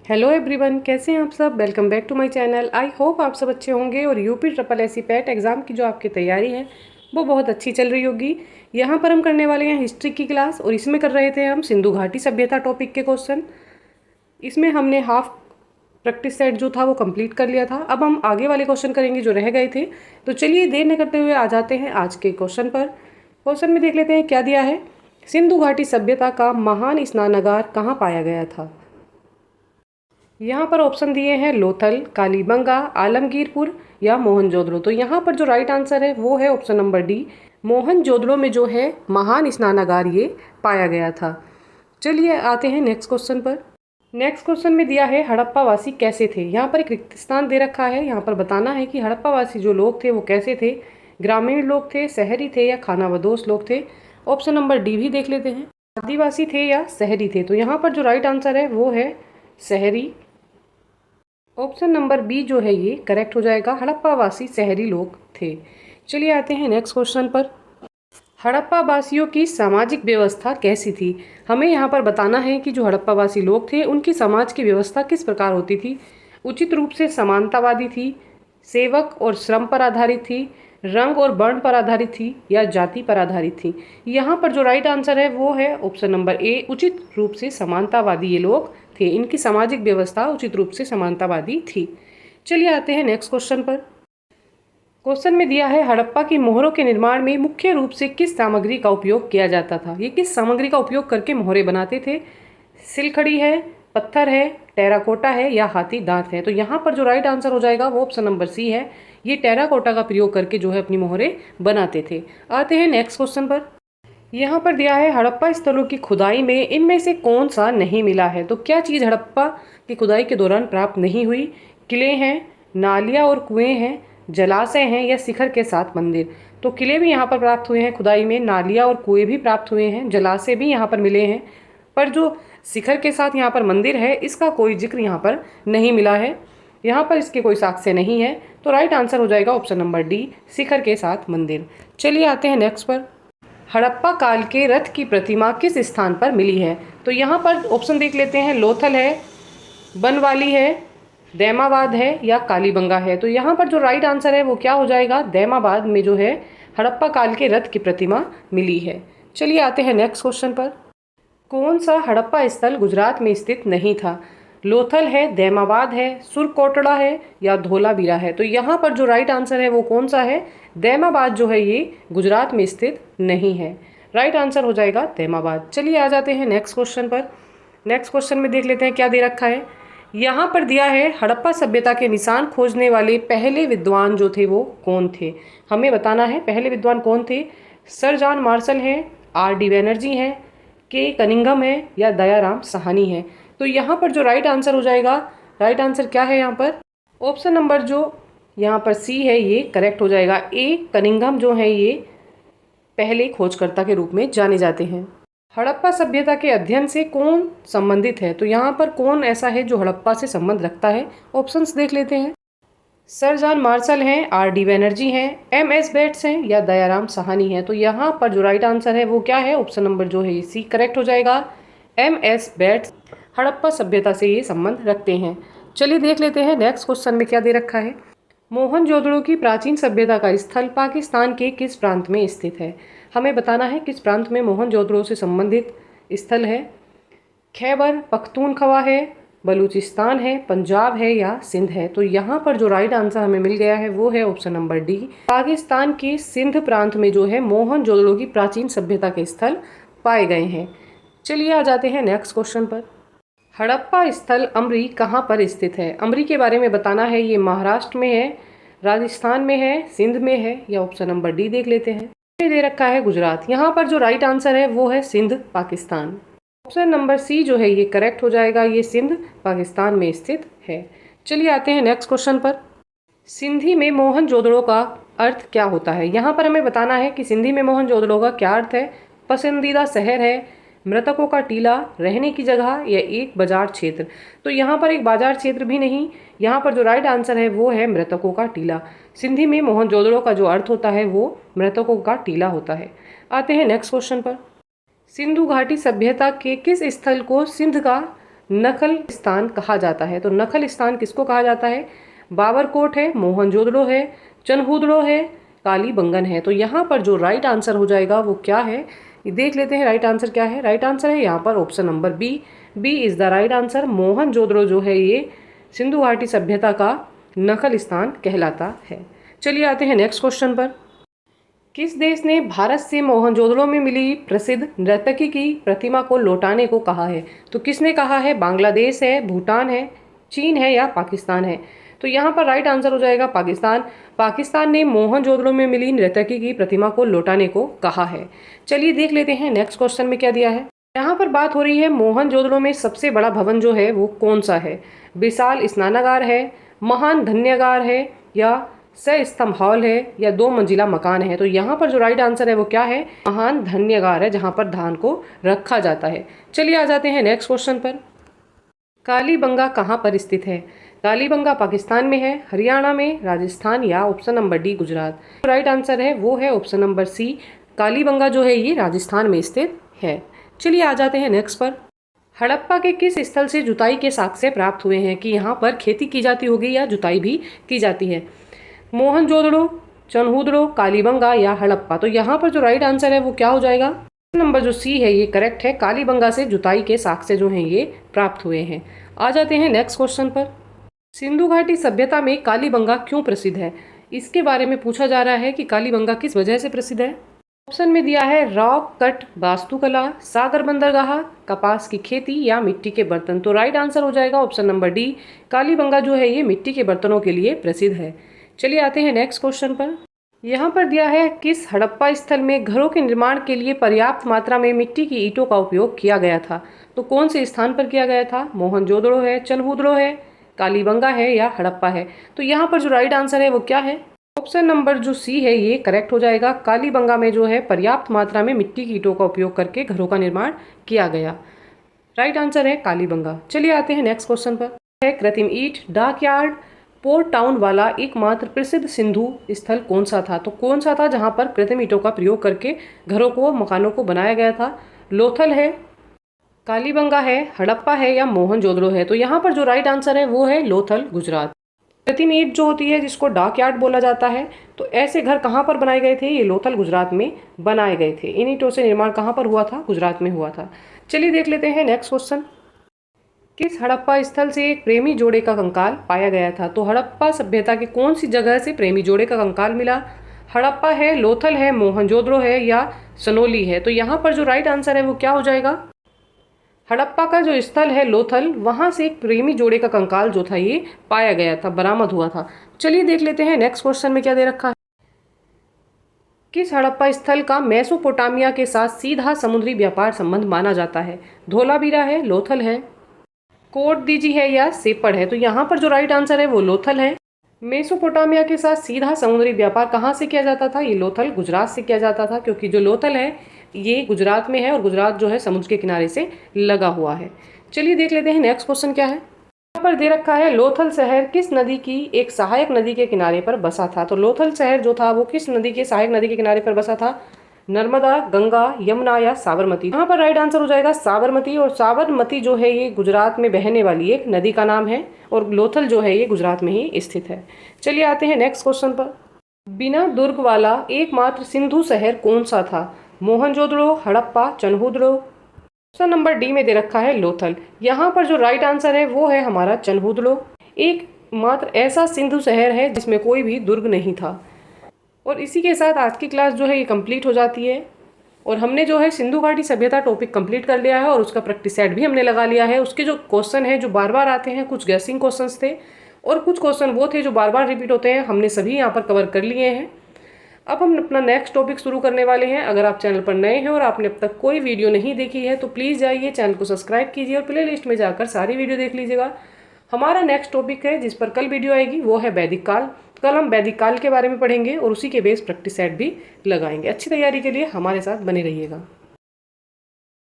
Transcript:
Hello everyone, कैसे हैं आप सब। Welcome back to my channel. I hope आप सब अच्छे होंगे और UP triple S C PET exam की जो आपकी तैयारी है वो बहुत अच्छी चल रही होगी। यहाँ पर हम करने वाले हैं हिस्ट्री की क्लास और इसमें कर रहे थे हम सिंधु घाटी सभ्यता टॉपिक के क्वेश्चन। इसमें हमने हाफ प्रैक्टिस सेट जो था वो कंप्लीट कर लिया था। अब हम आगे वाले क्वेश्चन करेंगे जो रह गए थे। तो चलिए देर न करते हुए आ जाते हैं आज के क्वेश्चन पर। क्वेश्चन में देख लेते हैं क्या दिया है। सिंधु घाटी सभ्यता का महान स्नानागार कहाँ पाया गया था। यहाँ पर ऑप्शन दिए हैं लोथल, कालीबंगा, आलमगीरपुर या मोहनजोदड़ो। तो यहाँ पर जो राइट आंसर है वो है ऑप्शन नंबर डी, मोहनजोदड़ो में जो है महान स्नानागार ये पाया गया था। चलिए आते हैं नेक्स्ट क्वेश्चन पर। नेक्स्ट क्वेश्चन में दिया है हड़प्पा वासी कैसे थे। यहाँ पर एक रिक्त स्थान दे रखा है। यहाँ पर बताना है कि हड़प्पा वासी जो लोग थे वो कैसे थे, ग्रामीण लोग थे, शहरी थे या खानाबदोश लोग थे। ऑप्शन नंबर डी भी देख लेते हैं, आदिवासी थे या शहरी थे। तो यहाँ पर जो राइट आंसर है वो है शहरी। ऑप्शन नंबर बी जो है ये करेक्ट हो जाएगा, हड़प्पा वासी शहरी लोग थे। चलिए आते हैं नेक्स्ट क्वेश्चन पर। हड़प्पा वासियों की सामाजिक व्यवस्था कैसी थी। हमें यहाँ पर बताना है कि जो हड़प्पा वासी लोग थे उनकी समाज की व्यवस्था किस प्रकार होती थी। उचित रूप से समानतावादी थी, सेवक और श्रम पर आधारित थी, रंग और वर्ण पर आधारित थी या जाति पर आधारित थी। यहाँ पर जो राइट आंसर है वो है ऑप्शन नंबर ए, उचित रूप से समानतावादी ये लोग थे। इनकी सामाजिक व्यवस्था उचित रूप से समानतावादी थी। चलिए आते हैं नेक्स्ट क्वेश्चन पर। क्वेश्चन में दिया है हड़प्पा की मोहरों के निर्माण में मुख्य रूप से किस सामग्री का उपयोग किया जाता था। ये किस सामग्री का उपयोग करके मोहरे बनाते थे। सिलखड़ी है, पत्थर है, टेराकोटा है या हाथी दांत है। तो यहाँ पर जो राइट आंसर हो जाएगा वो ऑप्शन नंबर सी है, ये टेराकोटा का प्रयोग करके जो है अपनी मोहरे बनाते थे। आते हैं नेक्स्ट क्वेश्चन पर। यहाँ पर दिया है हड़प्पा स्थलों की खुदाई में इनमें से कौन सा नहीं मिला है। तो क्या चीज़ हड़प्पा की खुदाई के दौरान प्राप्त नहीं हुई। किले हैं, नालियाँ और कुएं हैं, जलाशय हैं या शिखर के साथ मंदिर। तो किले भी यहाँ पर प्राप्त हुए हैं खुदाई में, नालियाँ और कुएं भी प्राप्त हुए हैं, जलाशय भी यहाँ पर मिले हैं, पर जो शिखर के साथ यहाँ पर मंदिर है इसका कोई जिक्र यहाँ पर नहीं मिला है। यहाँ पर इसके कोई साक्ष्य नहीं है। तो राइट आंसर हो जाएगा ऑप्शन नंबर डी, शिखर के साथ मंदिर। चलिए आते हैं नेक्स्ट पर। हड़प्पा काल के रथ की प्रतिमा किस स्थान पर मिली है। तो यहाँ पर ऑप्शन देख लेते हैं, लोथल है, बनवाली है, दैमाबाद है या कालीबंगा है। तो यहाँ पर जो राइट आंसर है वो क्या हो जाएगा, दैमाबाद में जो है हड़प्पा काल के रथ की प्रतिमा मिली है। चलिए आते हैं नेक्स्ट क्वेश्चन पर। कौन सा हड़प्पा स्थल गुजरात में स्थित नहीं था। लोथल है, दैमाबाद है, सुरकोटड़ा है या धोलावीरा है। तो यहाँ पर जो राइट आंसर है वो कौन सा है, दैमाबाद जो है ये गुजरात में स्थित नहीं है। राइट आंसर हो जाएगा दैमाबाद। चलिए आ जाते हैं नेक्स्ट क्वेश्चन पर। नेक्स्ट क्वेश्चन में देख लेते हैं क्या दे रखा है। यहाँ पर दिया है हड़प्पा सभ्यता के निशान खोजने वाले पहले विद्वान जो थे वो कौन थे। हमें बताना है पहले विद्वान कौन थे। सर जॉन मार्शल हैं, आर डी बैनर्जी हैं, के कनिंघम है या दयाराम साहनी है। तो यहाँ पर जो राइट आंसर हो जाएगा, राइट आंसर क्या है यहाँ पर, ऑप्शन नंबर जो यहाँ पर सी है ये करेक्ट हो जाएगा। ए कनिंघम जो है ये पहले खोजकर्ता के रूप में जाने जाते हैं। हड़प्पा सभ्यता के अध्ययन से कौन संबंधित है। तो यहाँ पर कौन ऐसा है जो हड़प्पा से संबंध रखता है। ऑप्शंस देख लेते हैं, सर जॉन मार्शल हैं, आर डी बैनर्जी हैं, एम एस बेट्स हैं या दयाराम साहनी है। तो यहाँ पर जो राइट आंसर है वो क्या है, ऑप्शन नंबर जो है ये सी करेक्ट हो जाएगा। एम एस बेट्स हड़प्पा सभ्यता से ये संबंध रखते हैं। चलिए देख लेते हैं नेक्स्ट क्वेश्चन में क्या दे रखा है। मोहनजोदड़ो की प्राचीन सभ्यता का स्थल पाकिस्तान के किस प्रांत में स्थित है। हमें बताना है किस प्रांत में मोहनजोदड़ो से संबंधित स्थल है। खैबर पख्तूनख्वा है, बलूचिस्तान है, पंजाब है या सिंध है। तो यहाँ पर जो राइट आंसर हमें मिल गया है वो है ऑप्शन नंबर डी, पाकिस्तान के सिंध प्रांत में जो है मोहनजोदड़ो की प्राचीन सभ्यता के स्थल पाए गए हैं। चलिए आ जाते हैं नेक्स्ट क्वेश्चन पर। हड़प्पा स्थल अमरी कहाँ पर स्थित है। अमरी के बारे में बताना है, ये महाराष्ट्र में है, राजस्थान में है, सिंध में है या ऑप्शन नंबर डी देख लेते हैं, दे रखा है गुजरात। यहाँ पर जो राइट आंसर है वो है Sindh Pakistan. Option number C जो है ये करेक्ट हो जाएगा, ये सिंध पाकिस्तान में स्थित है। चलिए आते हैं नेक्स्ट क्वेश्चन पर। सिंधी में मोहनजोदड़ो का अर्थ क्या होता है। यहाँ पर हमें बताना है कि सिंधी में मोहनजोदड़ो का क्या अर्थ है। पसंदीदा शहर है, मृतकों का टीला, रहने की जगह या एक बाजार क्षेत्र। तो यहाँ पर एक बाजार क्षेत्र भी नहीं, यहाँ पर जो राइट आंसर है वो है मृतकों का टीला। सिंधी में मोहनजोदड़ो का जो अर्थ होता है वो मृतकों का टीला होता है। आते हैं नेक्स्ट क्वेश्चन पर। सिंधु घाटी सभ्यता के किस स्थल को सिंध का नखल स्थान कहा जाता है। तो नखल स्थान किसको कहा जाता है? बाबरकोट है, मोहनजोदड़ो है, चनहूदड़ो है, कालीबंगन है। तो यहाँ पर जो राइट आंसर हो जाएगा वो क्या है, ये देख लेते हैं। राइट आंसर क्या है? राइट आंसर है यहाँ पर option number B. B is the right answer. Mohenjodaro जो है ये सिंधु घाटी सभ्यता का नखल स्थान कहलाता है। चलिए आते हैं नेक्स्ट क्वेश्चन पर। किस देश ने भारत से मोहनजोदड़ो में मिली प्रसिद्ध नर्तकी की प्रतिमा को लौटाने को कहा है? तो किसने कहा है? बांग्लादेश है, भूटान है, चीन है या पाकिस्तान है? तो यहाँ पर राइट आंसर हो जाएगा पाकिस्तान। पाकिस्तान ने मोहनजोदड़ो में मिली नर्तकी की प्रतिमा को लौटाने को कहा है। चलिए देख लेते हैं नेक्स्ट क्वेश्चन में क्या दिया है। यहाँ पर बात हो रही है मोहनजोदड़ो में सबसे बड़ा भवन जो है वो कौन सा है? विशाल स्नानागार है, महान धन्यगार है या सस्तंभ हॉल है या 2 मंजिला मकान है? तो यहाँ पर जो राइट आंसर है वो क्या है? महान धन्यगार है, जहाँ पर धान को रखा जाता है। चलिए आ जाते हैं नेक्स्ट क्वेश्चन पर। कालीबंगा कहाँ पर स्थित है? कालीबंगा पाकिस्तान में है, हरियाणा में, राजस्थान या option number D Gujarat? Right answer है वो है ऑप्शन नंबर सी। कालीबंगा जो है ये राजस्थान में स्थित है। चलिए आ जाते हैं नेक्स्ट पर। हड़प्पा के किस स्थल से जुताई के साक्ष्य प्राप्त हुए हैं कि यहाँ पर खेती की जाती होगी या जुताई भी की जाती है? मोहनजोदड़ो, चनहूदड़ो, कालीबंगा या हड़प्पा? तो यहाँ पर जो राइट आंसर है वो क्या हो जाएगा? नंबर जो सी है ये करेक्ट है। कालीबंगा से जुताई के साक्ष्य जो हैं ये प्राप्त हुए हैं। आ जाते हैं नेक्स्ट क्वेश्चन पर। सिंधु घाटी सभ्यता में कालीबंगा क्यों प्रसिद्ध है? इसके बारे में पूछा जा रहा है कि कालीबंगा किस वजह से प्रसिद्ध है। ऑप्शन में दिया है रॉक कट वास्तुकला, सागर बंदरगाह, कपास की खेती या मिट्टी के बर्तन। तो राइट आंसर हो जाएगा ऑप्शन नंबर डी। कालीबंगा जो है ये मिट्टी के बर्तनों के लिए प्रसिद्ध है। चलिए आते हैं नेक्स्ट क्वेश्चन पर। यहाँ पर दिया है किस हड़प्पा स्थल में घरों के निर्माण के लिए पर्याप्त मात्रा में मिट्टी की ईंटों का उपयोग किया गया था? तो कौन से स्थान पर किया गया था? मोहनजोदड़ो है, चनहूदड़ो है, कालीबंगा है या हड़प्पा है? तो यहाँ पर जो राइट आंसर है वो क्या है? ऑप्शन नंबर जो सी है ये करेक्ट हो जाएगा। कालीबंगा में जो है पर्याप्त मात्रा में मिट्टी की ईंटों का उपयोग करके घरों का निर्माण किया गया। राइट आंसर है कालीबंगा। चलिए आते हैं नेक्स्ट क्वेश्चन पर। है कृत्रिम ईंट, डाक यार्ड, पोर्ट टाउन वाला एकमात्र प्रसिद्ध सिंधु स्थल कौन सा था? तो कौन सा था जहां पर कृत्रिम ईंटों का प्रयोग करके घरों को, मकानों को बनाया गया था? लोथल है, कालीबंगा है, हड़प्पा है या मोहनजोदड़ो है? तो यहाँ पर जो राइट आंसर है वो है लोथल, गुजरात। कृत्रिम ईंट जो होती है जिसको डाक यार्ड बोला जाता है, तो ऐसे घर कहाँ पर बनाए गए थे? ये लोथल, गुजरात में बनाए गए थे। इन ईंटों से निर्माण कहाँ पर हुआ था? गुजरात में हुआ था। चलिए देख लेते हैं नेक्स्ट क्वेश्चन। किस हड़प्पा स्थल से एक प्रेमी जोड़े का कंकाल पाया गया था? तो हड़प्पा सभ्यता के कौन सी जगह से प्रेमी जोड़े का कंकाल मिला? हड़प्पा है, लोथल है, मोहनजोदड़ो है या सनोली है? तो यहाँ पर जो राइट आंसर है वो क्या हो जाएगा? हड़प्पा का जो स्थल है लोथल, वहां से एक प्रेमी जोड़े का कंकाल जो था ये पाया गया था, बरामद हुआ था। चलिए देख लेते हैं नेक्स्ट क्वेश्चन में क्या दे रखा है। किस हड़प्पा स्थल का मेसोपोटामिया के साथ सीधा समुद्री व्यापार संबंध माना जाता है? धोलावीरा है, लोथल है, कोट दीजी है या सेपड़ है? तो यहाँ पर जो राइट आंसर है वो लोथल है। मेसोपोटामिया के साथ सीधा समुद्री व्यापार कहाँ से किया जाता था? ये लोथल, गुजरात से किया जाता था, क्योंकि जो लोथल है ये गुजरात में है और गुजरात जो है समुद्र के किनारे से लगा हुआ है। चलिए देख लेते हैं नेक्स्ट क्वेश्चन क्या है। यहाँ पर दे रखा है लोथल शहर किस नदी की एक सहायक नदी के किनारे पर बसा था? तो लोथल शहर जो था वो किस नदी के सहायक नदी के किनारे पर बसा था? नर्मदा, गंगा, यमुना या साबरमती? यहाँ पर राइट आंसर हो जाएगा साबरमती। और साबरमती जो है ये गुजरात में बहने वाली एक नदी का नाम है और लोथल जो है ये गुजरात में ही स्थित है। चलिए आते हैं नेक्स्ट क्वेश्चन पर। बिना दुर्ग वाला एकमात्र सिंधु शहर कौन सा था? Mohenjodaro, Harappa, Chanhudaro? Option number D में दे रखा है लोथल। यहाँ पर जो राइट आंसर है वो है हमारा चनहूदड़ो। एक मात्र ऐसा सिंधु शहर है जिसमें कोई भी दुर्ग नहीं था। और इसी के साथ आज की क्लास जो है ये कंप्लीट हो जाती है और हमने जो है सिंधु घाटी सभ्यता टॉपिक कंप्लीट कर लिया है और उसका प्रैक्टिस सेट भी हमने लगा लिया है। उसके जो क्वेश्चन है जो बार बार आते हैं, कुछ गैसिंग क्वेश्चंस थे और कुछ क्वेश्चन वो थे जो बार बार रिपीट होते हैं, हमने सभी यहाँ पर कवर कर लिए हैं। अब हम अपना नेक्स्ट टॉपिक शुरू करने वाले हैं। अगर आप चैनल पर नए हैं और आपने अब तक कोई वीडियो नहीं देखी है तो प्लीज़ जाइए, चैनल को सब्सक्राइब कीजिए और प्ले लिस्ट में जाकर सारी वीडियो देख लीजिएगा। हमारा नेक्स्ट टॉपिक है जिस पर कल वीडियो आएगी वो है वैदिक काल। कल हम वैदिक काल के बारे में पढ़ेंगे और उसी के बेस प्रैक्टिस सेट भी लगाएंगे। अच्छी तैयारी के लिए हमारे साथ बने रहिएगा।